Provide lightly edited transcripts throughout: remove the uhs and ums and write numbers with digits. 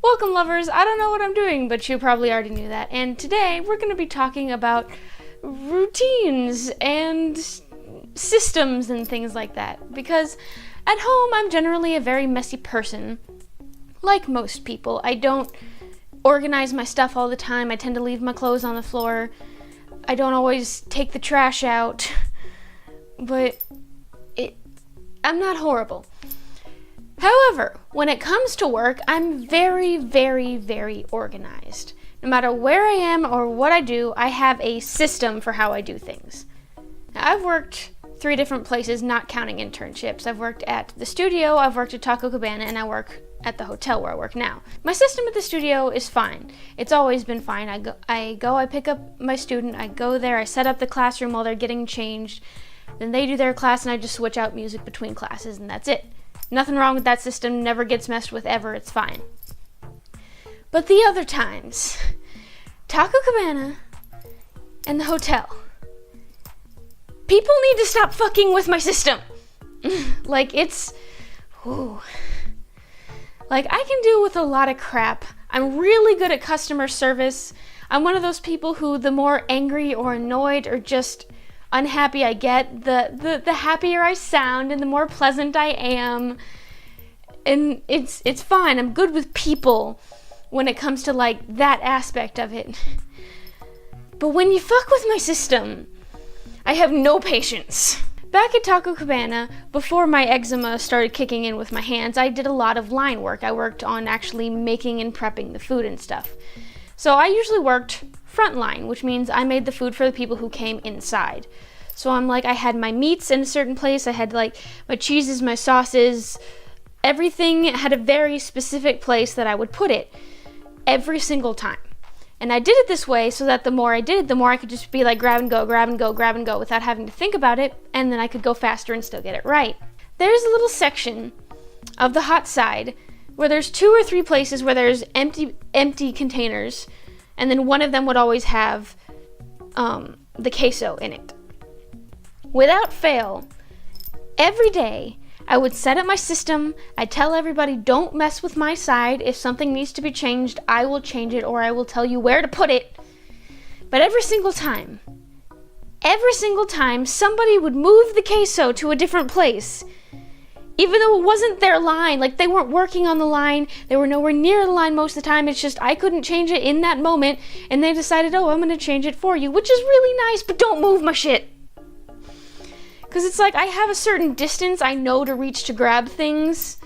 Welcome, lovers. I don't know what I'm doing, but you probably already knew that. And today we're going to be talking about routines and systems and things like that. Because at home, I'm generally a very messy person. Like most people, I don't organize my stuff all the time. I tend to leave my clothes on the floor. I don't always take the trash out. But I'm not horrible. However, when it comes to work, I'm very, very, very organized. No matter where I am or what I do, I have a system for how I do things. Now, I've worked 3 different places, not counting internships. I've worked at the studio, I've worked at Taco Cabana, and I work at the hotel where I work now. My system at the studio is fine. It's always been fine. I pick up my student, I go there, I set up the classroom while they're getting changed, then they do their class, and I just switch out music between classes, and that's it. Nothing wrong with that system, never gets messed with ever, it's fine. But the other times, Taco Cabana and the hotel, people need to stop fucking with my system. Like, I can deal with a lot of crap. I'm really good at customer service. I'm one of those people who, the more angry or annoyed or just unhappy I get, the happier I sound and the more pleasant I am. And it's fine. I'm good with people when it comes to like that aspect of it. But when you fuck with my system, I have no patience. Back at Taco Cabana, before my eczema started kicking in with my hands, I did a lot of line work. I worked on actually making and prepping the food and stuff. So I usually worked front line, which means I made the food for the people who came inside. So I had my meats in a certain place, I had like my cheeses, my sauces, everything had a very specific place that I would put it every single time. And I did it this way so that the more I did it, the more I could just be like grab and go, grab and go, grab and go without having to think about it, and then I could go faster and still get it right. There's a little section of the hot side where there's 2 or 3 places where there's empty containers, and then one of them would always have the queso in it. Without fail, every day I would set up my system. I'd tell everybody, don't mess with my side. If something needs to be changed, I will change it, or I will tell you where to put it. But every single time, somebody would move the queso to a different place. Even though it wasn't their line, like they weren't working on the line, they were nowhere near the line most of the time, it's just I couldn't change it in that moment, and they decided, oh, I'm gonna change it for you, which is really nice, but don't move my shit. Because it's like I have a certain distance I know to reach to grab things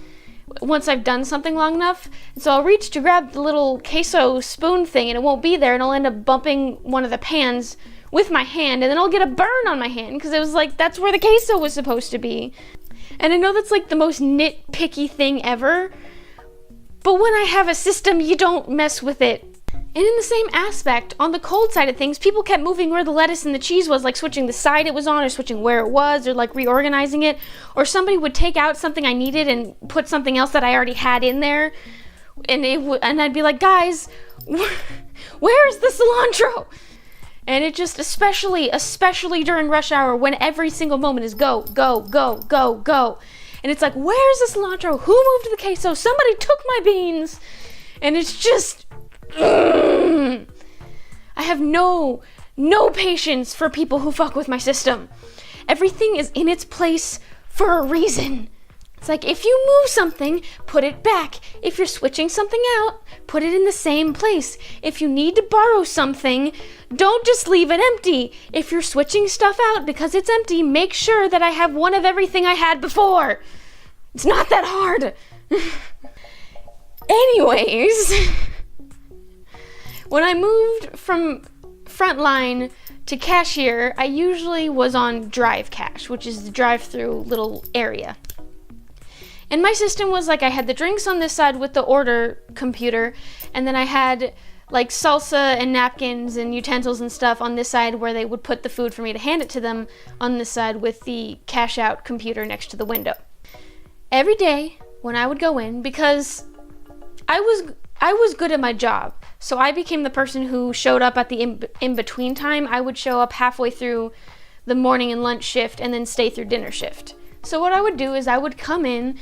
once I've done something long enough, and so I'll reach to grab the little queso spoon thing, and it won't be there, and I'll end up bumping one of the pans with my hand, and then I'll get a burn on my hand, because it was like, that's where the queso was supposed to be. And I know that's like the most nitpicky thing ever, but when I have a system, you don't mess with it. And in the same aspect, on the cold side of things, people kept moving where the lettuce and the cheese was, like switching the side it was on, or switching where it was, or like reorganizing it, or somebody would take out something I needed and put something else that I already had in there, and I'd be like, guys, where is the cilantro? And it just, especially during rush hour, when every single moment is go, go, go, go, go. And it's like, where's the cilantro? Who moved the queso? Somebody took my beans. And it's just, I have no patience for people who fuck with my system. Everything is in its place for a reason. It's like, if you move something, put it back. If you're switching something out, put it in the same place. If you need to borrow something, don't just leave it empty. If you're switching stuff out because it's empty, make sure that I have one of everything I had before. It's not that hard. Anyways, when I moved from frontline to cashier, I usually was on drive cash, which is the drive-through little area. And my system was like, I had the drinks on this side with the order computer, and then I had like salsa and napkins and utensils and stuff on this side where they would put the food for me to hand it to them on this side with the cash out computer next to the window. Every day when I would go in, because I was good at my job, so I became the person who showed up at the in-between time. I would show up halfway through the morning and lunch shift and then stay through dinner shift. So what I would do is I would come in,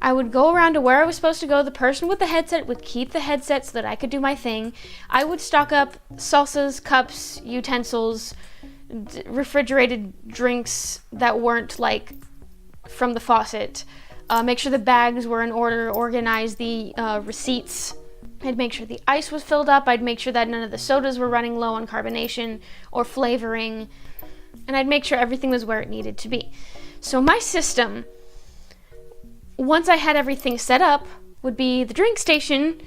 I would go around to where I was supposed to go. The person with the headset would keep the headset so that I could do my thing. I would stock up salsas, cups, utensils, refrigerated drinks that weren't like from the faucet. Make sure the bags were in order, organize the receipts. I'd make sure the ice was filled up. I'd make sure that none of the sodas were running low on carbonation or flavoring. And I'd make sure everything was where it needed to be. So my system, once I had everything set up, would be the drink station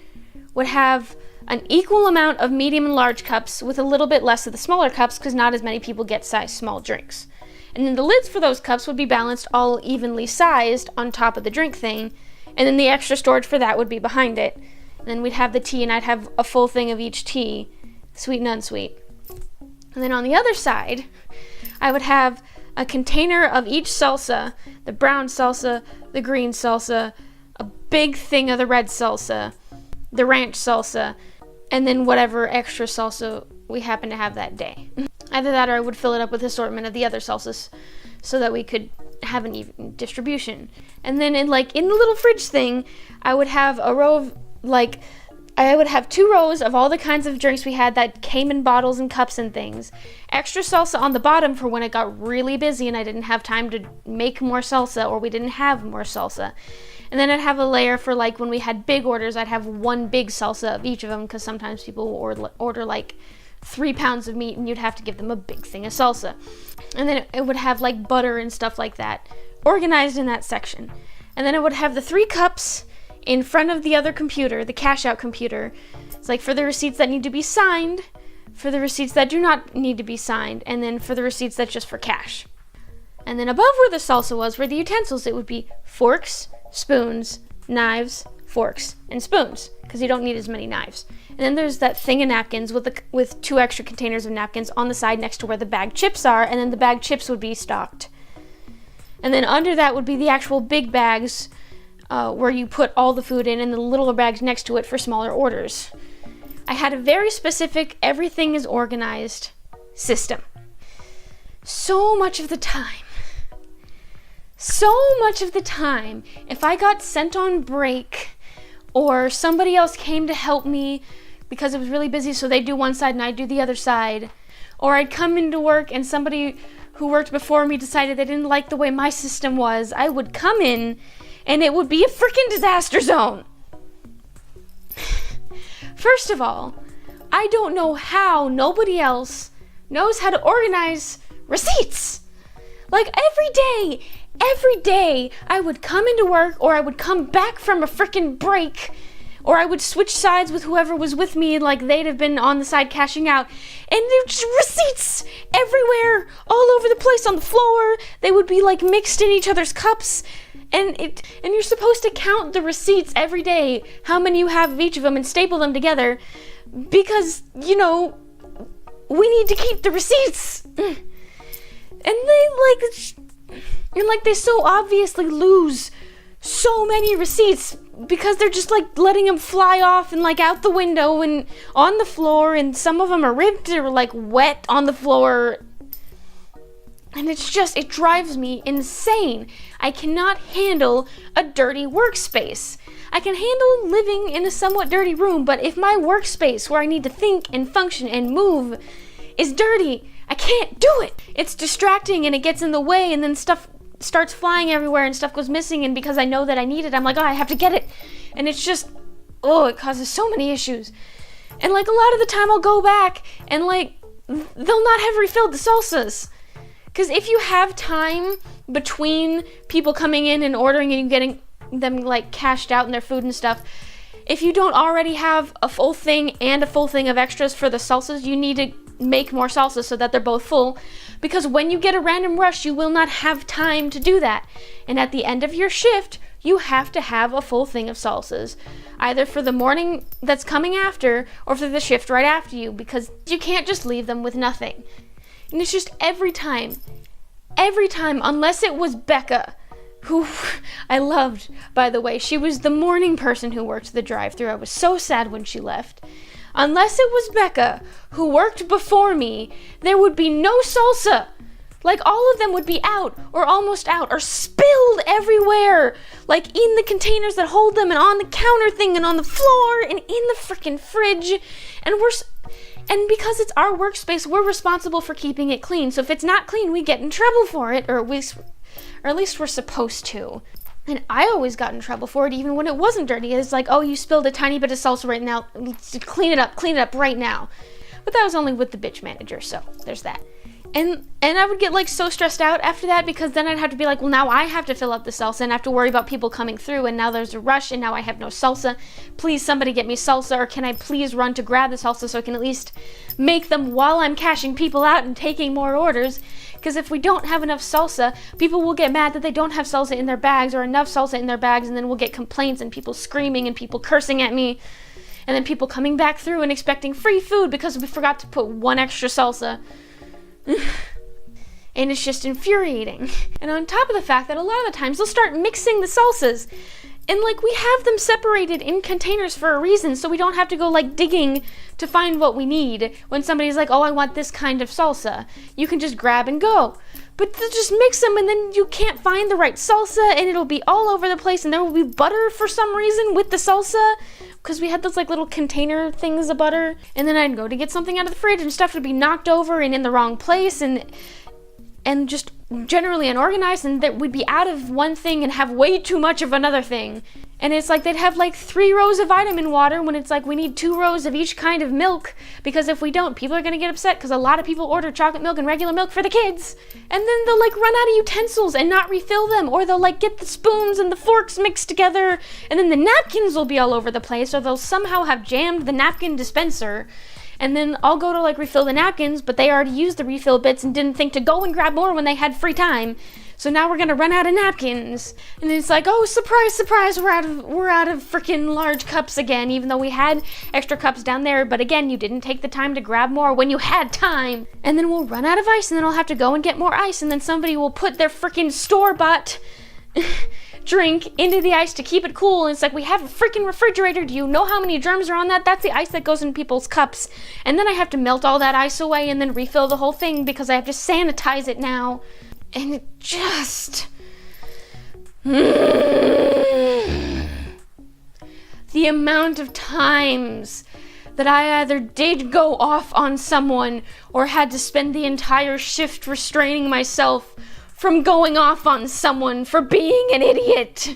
would have an equal amount of medium and large cups with a little bit less of the smaller cups because not as many people get size small drinks. And then the lids for those cups would be balanced all evenly sized on top of the drink thing. And then the extra storage for that would be behind it. And then we'd have the tea and I'd have a full thing of each tea, sweet and unsweet. And then on the other side, I would have a container of each salsa, the brown salsa, the green salsa, a big thing of the red salsa, the ranch salsa, and then whatever extra salsa we happen to have that day. Either that or I would fill it up with assortment of the other salsas so that we could have an even distribution. And then in the little fridge thing, I would have a row of I would have 2 rows of all the kinds of drinks we had that came in bottles and cups and things. Extra salsa on the bottom for when it got really busy and I didn't have time to make more salsa or we didn't have more salsa. And then I'd have a layer for when we had big orders, I'd have 1 big salsa of each of them because sometimes people will order 3 pounds of meat and you'd have to give them a big thing of salsa. And then it would have butter and stuff like that organized in that section. And then it would have the 3 cups in front of the other computer, the cash out computer. It's for the receipts that need to be signed, for the receipts that do not need to be signed, and then for the receipts that's just for cash. And then above where the salsa was, where the utensils, it would be forks, spoons, knives, forks, and spoons, because you don't need as many knives. And then there's that thing of napkins with 2 extra containers of napkins on the side next to where the bag chips are, and then the bag chips would be stocked. And then under that would be the actual big bags where you put all the food in, and the little bags next to it for smaller orders. I had a very specific, everything is organized system. So much of the time, if I got sent on break or somebody else came to help me because it was really busy, so they'd do one side and I'd do the other side, or I'd come into work and somebody who worked before me decided they didn't like the way my system was, I would come in and it would be a freaking disaster zone. First of all, I don't know how nobody else knows how to organize receipts. Every day, I would come into work, or I would come back from a freaking break, or I would switch sides with whoever was with me, they'd have been on the side cashing out, and there were just receipts everywhere, all over the place on the floor. They would be mixed in each other's cups. And you're supposed to count the receipts every day, how many you have of each of them, and staple them together, because, we need to keep the receipts. And they so obviously lose so many receipts because they're just letting them fly off and out the window and on the floor, and some of them are ripped or wet on the floor. And it drives me insane. I cannot handle a dirty workspace. I can handle living in a somewhat dirty room, but if my workspace where I need to think and function and move is dirty, I can't do it. It's distracting and it gets in the way, and then stuff starts flying everywhere and stuff goes missing, and because I know that I need it, I'm I have to get it. And it's just, it causes so many issues. And a lot of the time I'll go back and they'll not have refilled the salsas. Because if you have time between people coming in and ordering and you getting them cashed out in their food and stuff, if you don't already have a full thing and a full thing of extras for the salsas, you need to make more salsas so that they're both full. Because when you get a random rush, you will not have time to do that. And at the end of your shift, you have to have a full thing of salsas, either for the morning that's coming after or for the shift right after you, because you can't just leave them with nothing. And it's just every time, unless it was Becca, who I loved, by the way. She was the morning person who worked the drive-thru. I was so sad when she left. Unless it was Becca, who worked before me, there would be no salsa. Like all of them would be out or almost out or spilled everywhere, like in the containers that hold them and on the counter thing and on the floor and in the freaking fridge. And because it's our workspace, we're responsible for keeping it clean. So if it's not clean, we get in trouble for it, or at least we're supposed to. And I always got in trouble for it, even when it wasn't dirty. It's like, oh, you spilled a tiny bit of salsa right now. Clean it up right now. But that was only with the bitch manager, so there's that. And I would get like so stressed out after that, because then I'd have to be like, well, now I have to fill up the salsa and I have to worry about people coming through, and now there's a rush and now I have no salsa. Please somebody get me salsa, or can I please run to grab the salsa so I can at least make them while I'm cashing people out and taking more orders. Because if we don't have enough salsa, people will get mad that they don't have salsa in their bags or enough salsa in their bags, and then we'll get complaints and people screaming and people cursing at me. And then people coming back through and expecting free food because we forgot to put one extra salsa. And it's just infuriating. And on top of the fact that a lot of the times they'll start mixing the salsas, and like we have them separated in containers for a reason, so we don't have to go like digging to find what we need when somebody's like, oh, I want this kind of salsa. You can just grab and go. But they'll just mix them, and then you can't find the right salsa, and it'll be all over the place, and there will be butter for some reason with the salsa, because we had those like little container things of butter. And then I'd go to get something out of the fridge and stuff would be knocked over and in the wrong place, and just generally unorganized, and that we'd be out of one thing and have way too much of another thing. And it's like they'd have like 3 rows of vitamin water when it's like we need 2 rows of each kind of milk, because if we don't, people are gonna get upset because a lot of people order chocolate milk and regular milk for the kids. And then they'll like run out of utensils and not refill them, or they'll like get the spoons and the forks mixed together, and then the napkins will be all over the place, or they'll somehow have jammed the napkin dispenser. And then I'll go to like refill the napkins, but they already used the refill bits and didn't think to go and grab more when they had free time. So now we're gonna run out of napkins. And it's like, oh, surprise, surprise, we're out of freaking large cups again, even though we had extra cups down there. But again, you didn't take the time to grab more when you had time. And then we'll run out of ice, and then I'll have to go and get more ice, and then somebody will put their freaking store-bought drink into the ice to keep it cool. And it's like, we have a freaking refrigerator. Do you know how many germs are on that? That's the ice that goes in people's cups. And then I have to melt all that ice away and then refill the whole thing because I have to sanitize it now. And it just... the amount of times that I either did go off on someone or had to spend the entire shift restraining myself from going off on someone for being an idiot.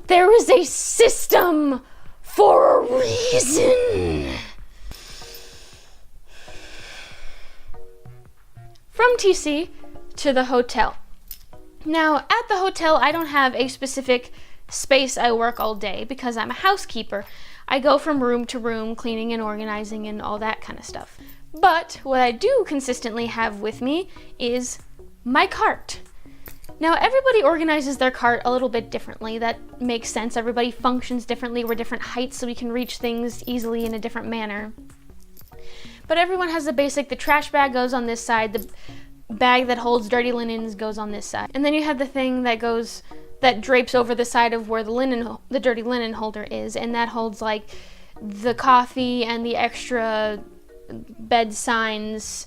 There is a system for a reason. From TC to the hotel. Now, at the hotel, I don't have a specific space I work all day because I'm a housekeeper. I go from room to room, cleaning and organizing and all that kind of stuff. But what I do consistently have with me is my cart. Now, everybody organizes their cart a little bit differently. That makes sense. Everybody functions differently. We're different heights, so we can reach things easily in a different manner. But everyone has the basic, the trash bag goes on this side, the bag that holds dirty linens goes on this side. And then you have the thing that drapes over the side of where the dirty linen holder is, and that holds like the coffee and the extra bed signs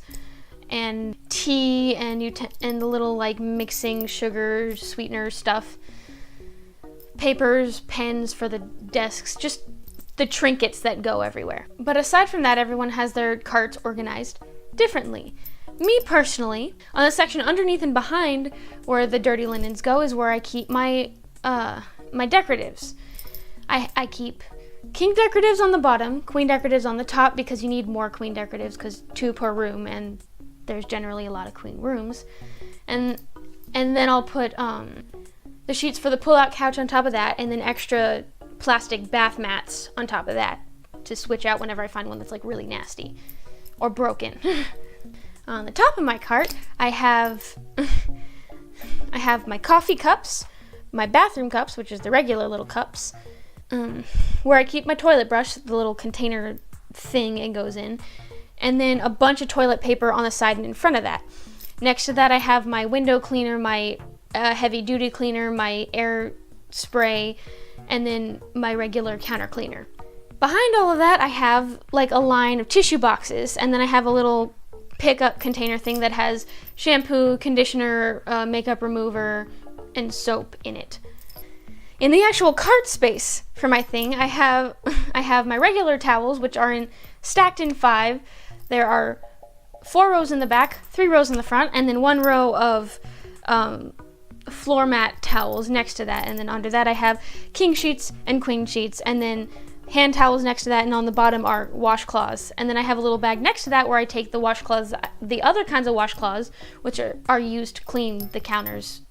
and tea and the little like mixing sugar sweetener stuff, papers, pens for the desks, just the trinkets that go everywhere. But aside from that, everyone has their carts organized differently. Me personally, on the section underneath and behind where the dirty linens go is where I keep my decoratives. I keep king decoratives on the bottom, queen decoratives on the top, because you need more queen decoratives because 2 per room, and there's generally a lot of queen rooms. And then I'll put the sheets for the pull-out couch on top of that, and then extra plastic bath mats on top of that to switch out whenever I find one that's like really nasty or broken. On the top of my cart, I have my coffee cups, my bathroom cups, which is the regular little cups, where I keep my toilet brush, the little container thing it goes in, and then a bunch of toilet paper on the side and in front of that. Next to that, I have my window cleaner, my heavy-duty cleaner, my air spray, and then my regular counter cleaner. Behind all of that, I have like a line of tissue boxes, and then I have a little pickup container thing that has shampoo, conditioner, makeup remover, and soap in it. In the actual cart space for my thing, I have my regular towels, which are stacked in 5. There are 4 rows in the back, 3 rows in the front, and then 1 row of floor mat towels next to that. And then under that I have king sheets and queen sheets, and then hand towels next to that, and on the bottom are washcloths. And then I have a little bag next to that where I take the washcloths, the other kinds of washcloths, which are used to clean the counters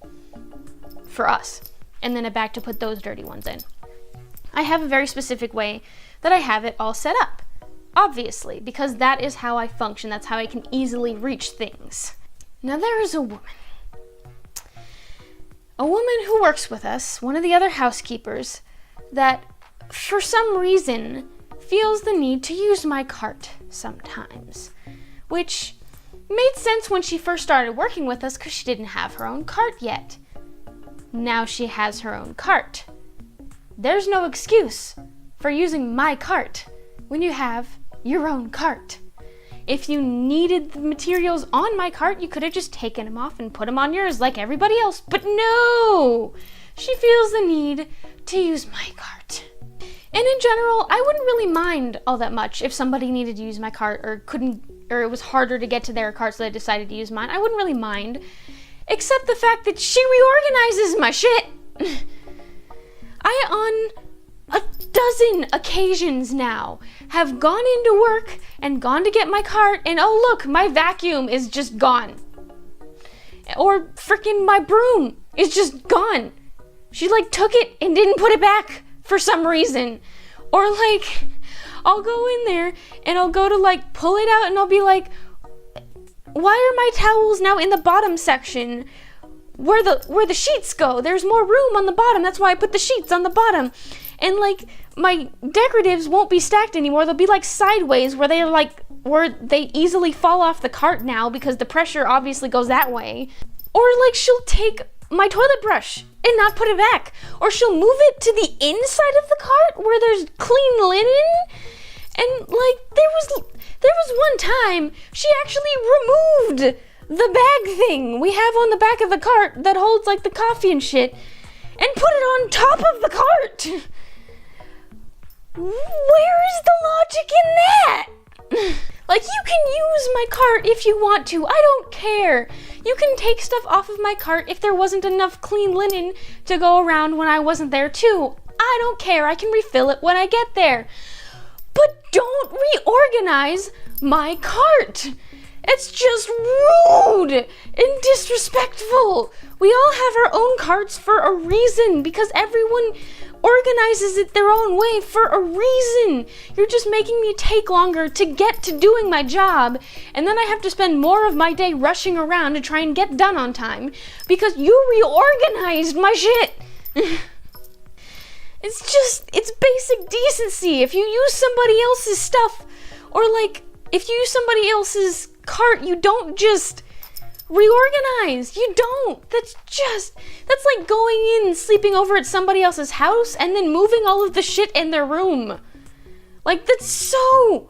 for us, and then a bag to put those dirty ones in. I have a very specific way that I have it all set up, obviously, because that is how I function. That's how I can easily reach things. Now there is a woman who works with us, one of the other housekeepers, that for some reason feels the need to use my cart sometimes, which made sense when she first started working with us because she didn't have her own cart yet. Now she has her own cart. There's no excuse for using my cart when you have your own cart. If you needed the materials on my cart, you could have just taken them off and put them on yours like everybody else. But no! She feels the need to use my cart. And in general, I wouldn't really mind all that much if somebody needed to use my cart or it was harder to get to their cart so they decided to use mine. I wouldn't really mind. Except the fact that she reorganizes my shit. I, on a dozen occasions now, have gone into work and gone to get my cart, and oh look, my vacuum is just gone. Or frickin' my broom is just gone. She took it and didn't put it back for some reason. Or I'll go in there and I'll go to pull it out and I'll be like, why are my towels now in the bottom section where the sheets go? There's more room on the bottom. That's why I put the sheets on the bottom. And my decoratives won't be stacked anymore. They'll be sideways where they easily fall off the cart now because the pressure obviously goes that way. Or she'll take my toilet brush and not put it back. Or she'll move it to the inside of the cart where there's clean linen. And there was one time she actually removed the bag thing we have on the back of the cart that holds the coffee and shit and put it on top of the cart. Where is the logic in that? You can use my cart if you want to. I don't care. You can take stuff off of my cart if there wasn't enough clean linen to go around when I wasn't there too. I don't care. I can refill it when I get there. But don't reorganize my cart. It's just rude and disrespectful. We all have our own carts for a reason because everyone organizes it their own way for a reason. You're just making me take longer to get to doing my job, and then I have to spend more of my day rushing around to try and get done on time because you reorganized my shit. It's basic decency. If you use somebody else's stuff, or if you use somebody else's cart, you don't just reorganize. You don't. That's like going in and sleeping over at somebody else's house and then moving all of the shit in their room. That's so...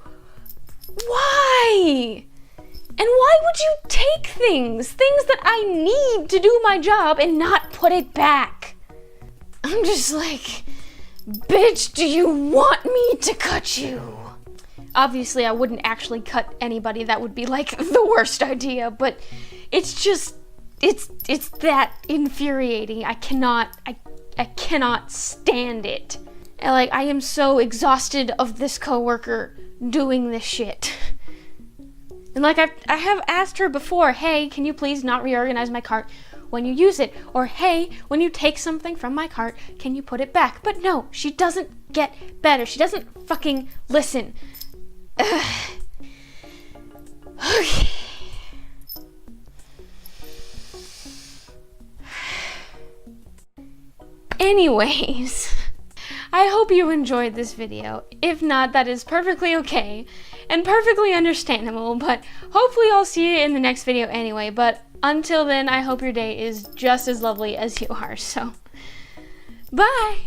Why? And why would you take things that I need to do my job and not put it back? I'm just bitch, do you want me to cut you? Obviously, I wouldn't actually cut anybody. That would be the worst idea, but it's just, it's that infuriating. I cannot stand it. I am so exhausted of this coworker doing this shit. And I have asked her before, hey, can you please not reorganize my cart when you use it? Or hey, when you take something from my cart, can you put it back? But no, she doesn't get better. She doesn't fucking listen. Okay. Anyways, I hope you enjoyed this video. If not, that is perfectly okay and perfectly understandable, but hopefully I'll see you in the next video anyway. But until then, I hope your day is just as lovely as you are, so bye!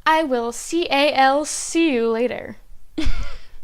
I will see you later.